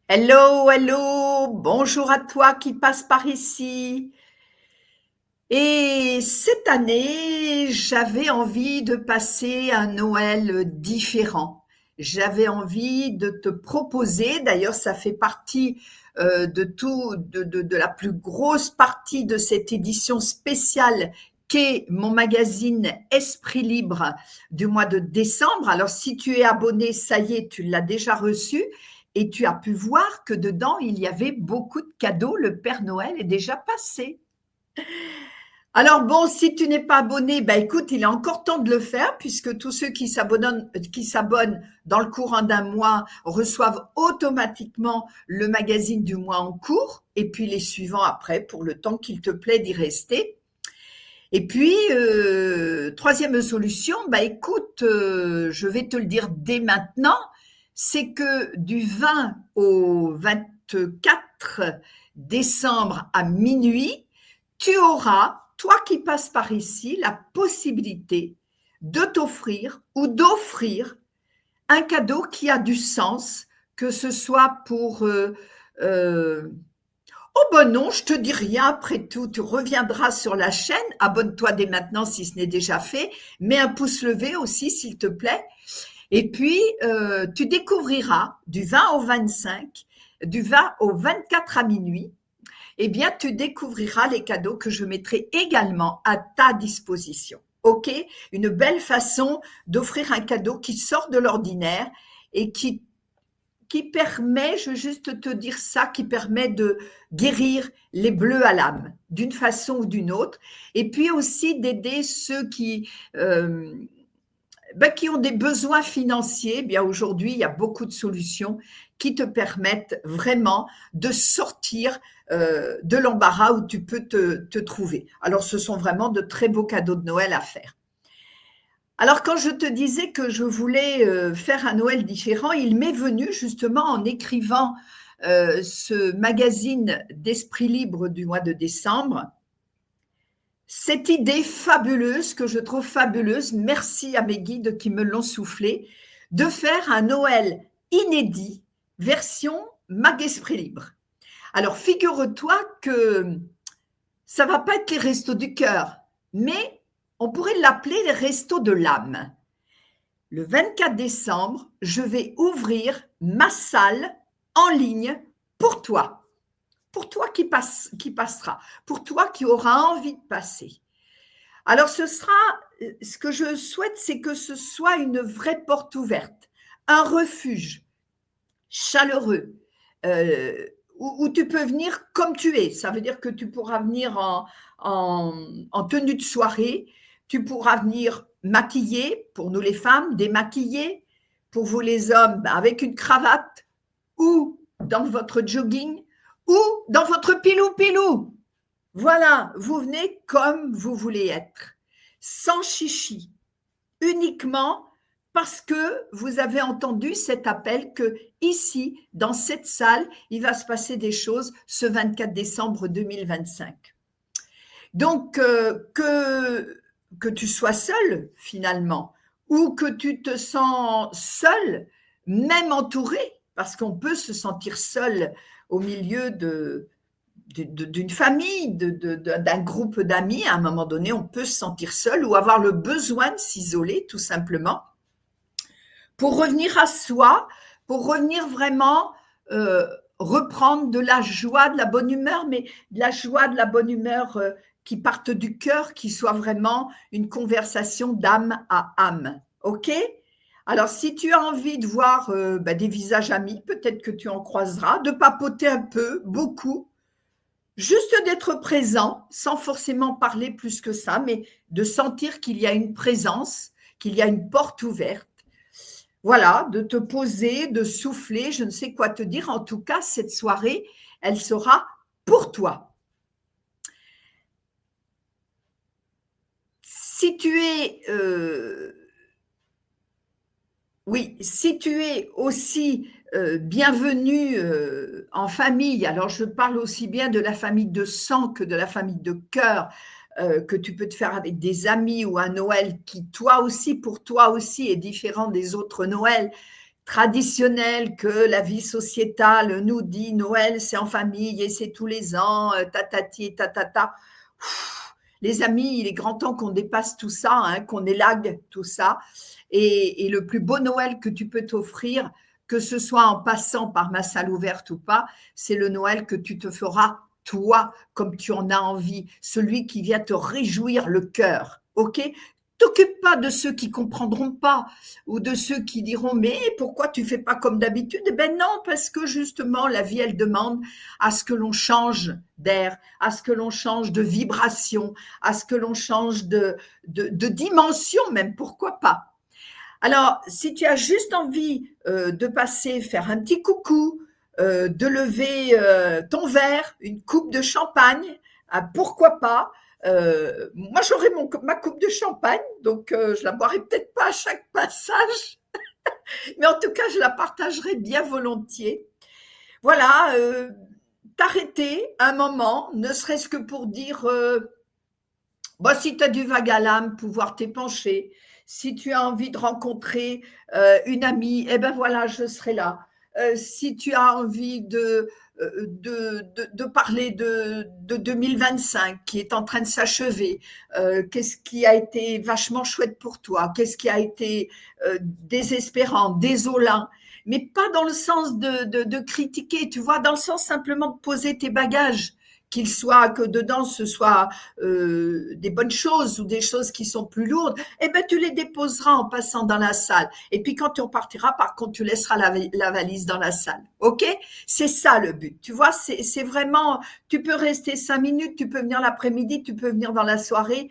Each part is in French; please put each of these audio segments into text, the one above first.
Hello, hello, bonjour à toi qui passe par ici. Et cette année, j'avais envie de passer un Noël différent. J'avais envie de te proposer, d'ailleurs, ça fait partie de la plus grosse partie de cette édition spéciale qu'est mon magazine Esprit Libre du mois de décembre. Alors, si tu es abonné, ça y est, tu l'as déjà reçu et tu as pu voir que dedans, il y avait beaucoup de cadeaux. Le Père Noël est déjà passé. Alors bon, si tu n'es pas abonné, bah écoute, il est encore temps de le faire puisque tous ceux qui s'abonnent dans le courant d'un mois reçoivent automatiquement le magazine du mois en cours et puis les suivants après pour le temps qu'il te plaît d'y rester. Et puis, troisième solution, bah écoute, je vais te le dire dès maintenant, c'est que du 20 au 24 décembre à minuit, tu auras, toi qui passes par ici, la possibilité de t'offrir ou d'offrir un cadeau qui a du sens, que ce soit pour oh ben non, je te dis rien après tout, tu reviendras sur la chaîne, abonne-toi dès maintenant si ce n'est déjà fait, mets un pouce levé aussi s'il te plaît, et puis tu découvriras du 20 au 25, du 20 au 24 à minuit, eh bien tu découvriras les cadeaux que je mettrai également à ta disposition. Ok? Une belle façon d'offrir un cadeau qui sort de l'ordinaire et qui permet, je veux juste te dire ça, qui permet de guérir les bleus à l'âme, d'une façon ou d'une autre, et puis aussi d'aider ceux qui ont des besoins financiers. Eh bien aujourd'hui, il y a beaucoup de solutions qui te permettent vraiment de sortir de l'embarras où tu peux te trouver. Alors, ce sont vraiment de très beaux cadeaux de Noël à faire. Alors, quand je te disais que je voulais faire un Noël différent, il m'est venu justement en écrivant ce magazine d'Esprit Libre du mois de décembre, cette idée fabuleuse que je trouve fabuleuse, merci à mes guides qui me l'ont soufflé, de faire un Noël inédit, version Mag Esprit Libre. Alors, figure-toi que ça va pas être les restos du cœur, mais on pourrait l'appeler les restos de l'âme. Le 24 décembre, je vais ouvrir ma salle en ligne pour toi qui passera, pour toi qui auras envie de passer. Alors ce que je souhaite, c'est que ce soit une vraie porte ouverte, un refuge chaleureux, euh, où tu peux venir comme tu es. Ça veut dire que tu pourras venir en tenue de soirée, tu pourras venir maquillée, pour nous les femmes, démaquillée, pour vous les hommes, avec une cravate, ou dans votre jogging, ou dans votre pilou-pilou. Voilà, vous venez comme vous voulez être, sans chichi, uniquement parce que vous avez entendu cet appel que ici, dans cette salle, il va se passer des choses ce 24 décembre 2025. Donc, que tu sois seul finalement, ou que tu te sens seul, même entouré, parce qu'on peut se sentir seul au milieu d'une famille, d'un groupe d'amis, à un moment donné, on peut se sentir seul ou avoir le besoin de s'isoler, tout simplement, pour revenir à soi, pour revenir vraiment reprendre de la joie, de la bonne humeur, mais de la joie, de la bonne humeur qui parte du cœur, qui soit vraiment une conversation d'âme à âme. OK? Alors, si tu as envie de voir des visages amis, peut-être que tu en croiseras, de papoter un peu, beaucoup, juste d'être présent, sans forcément parler plus que ça, mais de sentir qu'il y a une présence, qu'il y a une porte ouverte. Voilà, de te poser, de souffler, je ne sais quoi te dire. En tout cas, cette soirée, elle sera pour toi. Si tu es, oui, si tu es aussi bienvenue en famille, alors je parle aussi bien de la famille de sang que de la famille de cœur, que tu peux te faire avec des amis ou un Noël qui, toi aussi, pour toi aussi, est différent des autres Noëls, traditionnel que la vie sociétale nous dit, Noël c'est en famille et c'est tous les ans, tatati et tatata. Les amis, il est grand temps qu'on dépasse tout ça, hein, qu'on élague tout ça. Et le plus beau Noël que tu peux t'offrir, que ce soit en passant par ma salle ouverte ou pas, c'est le Noël que tu te feras toi, comme tu en as envie, celui qui vient te réjouir le cœur. OK? T'occupe pas de ceux qui comprendront pas ou de ceux qui diront mais pourquoi tu fais pas comme d'habitude? Eh ben non, parce que justement la vie elle demande à ce que l'on change d'air, à ce que l'on change de vibration, à ce que l'on change de dimension même, pourquoi pas? Alors, si tu as juste envie de passer, faire un petit coucou, de lever ton verre, une coupe de champagne, pourquoi pas? Moi, j'aurai ma coupe de champagne, donc je la boirai peut-être pas à chaque passage, mais en tout cas, je la partagerai bien volontiers. Voilà, t'arrêter un moment, ne serait-ce que pour dire bon, si tu as du vague à l'âme, pouvoir t'épancher. Si tu as envie de rencontrer une amie, eh ben voilà, je serai là. Si tu as envie de parler de 2025 qui est en train de s'achever, qu'est-ce qui a été vachement chouette pour toi, qu'est-ce qui a été désespérant, désolant, mais pas dans le sens de critiquer, tu vois, dans le sens simplement de poser tes bagages qu'il soit que dedans ce soit des bonnes choses ou des choses qui sont plus lourdes, eh ben tu les déposeras en passant dans la salle. Et puis quand tu repartiras, par contre, tu laisseras la valise dans la salle. Ok? C'est ça le but. Tu vois, c'est vraiment. Tu peux rester 5 minutes, tu peux venir l'après-midi, tu peux venir dans la soirée,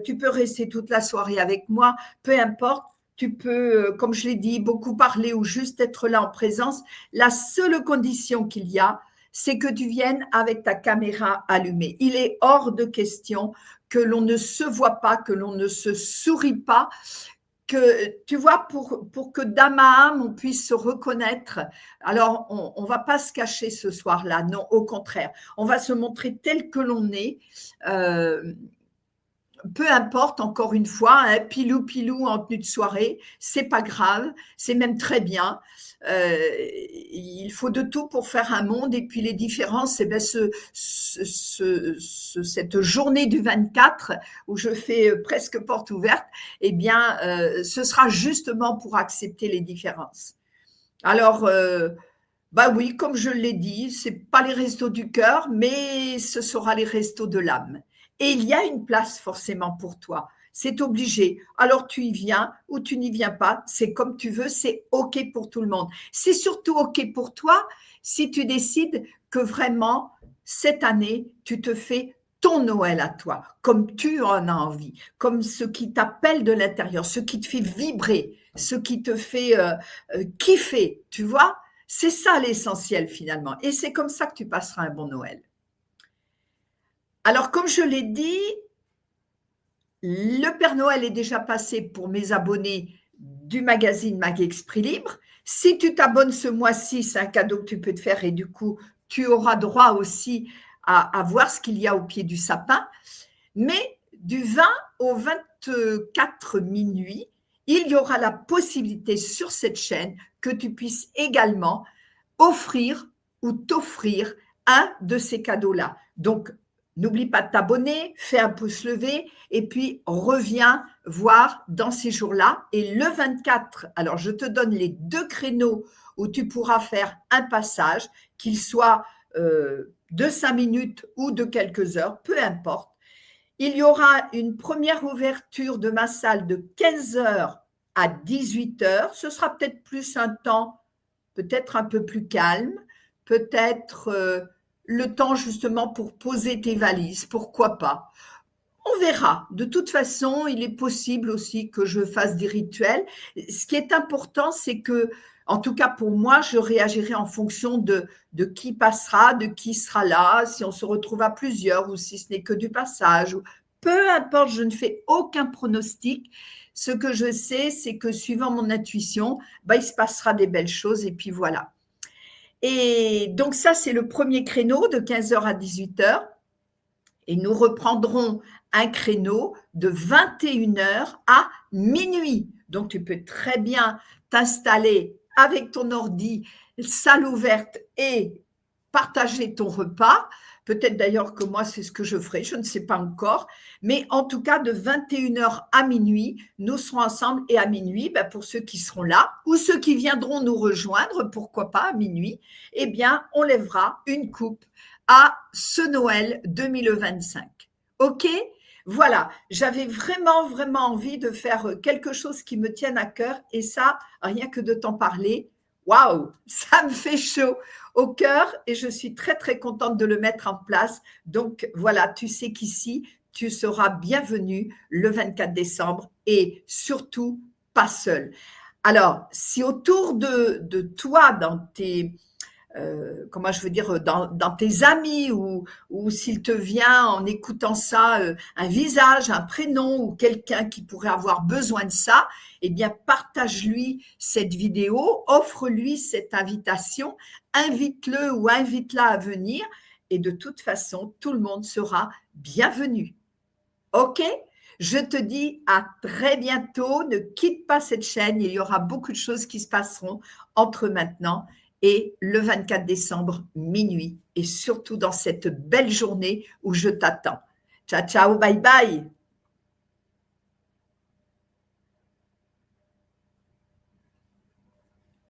tu peux rester toute la soirée avec moi, peu importe. Tu peux, comme je l'ai dit, beaucoup parler ou juste être là en présence. La seule condition qu'il y a, c'est que tu viennes avec ta caméra allumée. Il est hors de question que l'on ne se voit pas, que l'on ne se sourit pas, que tu vois, pour que d'âme à âme, on puisse se reconnaître. Alors, on va pas se cacher ce soir-là, non, au contraire. On va se montrer tel que l'on est. Peu importe, encore une fois, hein, pilou en tenue de soirée, c'est pas grave, c'est même très bien. Il faut de tout pour faire un monde, et puis les différences, eh ben cette journée du 24 où je fais presque porte ouverte, eh bien, ce sera justement pour accepter les différences. Alors, bah oui, comme je l'ai dit, c'est pas les restos du cœur, mais ce sera les restos de l'âme. Et il y a une place forcément pour toi. C'est obligé. Alors tu y viens ou tu n'y viens pas. C'est comme tu veux. C'est OK pour tout le monde. C'est surtout OK pour toi si tu décides que vraiment, cette année, tu te fais ton Noël à toi, comme tu en as envie, comme ce qui t'appelle de l'intérieur, ce qui te fait vibrer, ce qui te fait kiffer, tu vois? C'est ça l'essentiel finalement. Et c'est comme ça que tu passeras un bon Noël. Alors, comme je l'ai dit, le Père Noël est déjà passé pour mes abonnés du magazine Mag Esprit Libre. Si tu t'abonnes ce mois-ci, c'est un cadeau que tu peux te faire et du coup, tu auras droit aussi à voir ce qu'il y a au pied du sapin. Mais du 20 au 24 minuit, il y aura la possibilité sur cette chaîne que tu puisses également offrir ou t'offrir un de ces cadeaux-là. Donc, n'oublie pas de t'abonner, fais un pouce levé et puis reviens voir dans ces jours-là. Et le 24, alors je te donne les 2 créneaux où tu pourras faire un passage, qu'il soit de 5 minutes ou de quelques heures, peu importe. Il y aura une première ouverture de ma salle de 15 heures à 18 heures. Ce sera peut-être plus un temps, peut-être un peu plus calme, peut-être le temps justement pour poser tes valises, pourquoi pas. On verra. De toute façon, il est possible aussi que je fasse des rituels. Ce qui est important, c'est que, en tout cas pour moi, je réagirai en fonction de qui passera, de qui sera là, si on se retrouve à plusieurs ou si ce n'est que du passage. Peu importe, je ne fais aucun pronostic. Ce que je sais, c'est que suivant mon intuition, bah, il se passera des belles choses et puis voilà. Et donc ça, c'est le premier créneau de 15 heures à 18 heures. Et nous reprendrons un créneau de 21 heures à minuit. Donc, tu peux très bien t'installer avec ton ordi, salle ouverte et partager ton repas. Peut-être d'ailleurs que moi, c'est ce que je ferai, je ne sais pas encore. Mais en tout cas, de 21h à minuit, nous serons ensemble. Et à minuit, ben, pour ceux qui seront là ou ceux qui viendront nous rejoindre, pourquoi pas à minuit, eh bien, on lèvera une coupe à ce Noël 2025. OK? Voilà, j'avais vraiment, vraiment envie de faire quelque chose qui me tienne à cœur. Et ça, rien que de t'en parler, waouh, ça me fait chaud au cœur et je suis très, très contente de le mettre en place. Donc voilà, tu sais qu'ici, tu seras bienvenue le 24 décembre et surtout pas seule. Alors, si autour de toi, dans tes, comment je veux dire, dans tes amis ou s'il te vient en écoutant ça, un visage, un prénom ou quelqu'un qui pourrait avoir besoin de ça, eh bien, partage-lui cette vidéo, offre-lui cette invitation, invite-le ou invite-la à venir et de toute façon, tout le monde sera bienvenu. OK? Je te dis à très bientôt. Ne quitte pas cette chaîne. Il y aura beaucoup de choses qui se passeront entre maintenant et le 24 décembre minuit et surtout dans cette belle journée où je t'attends. Ciao, ciao, bye bye.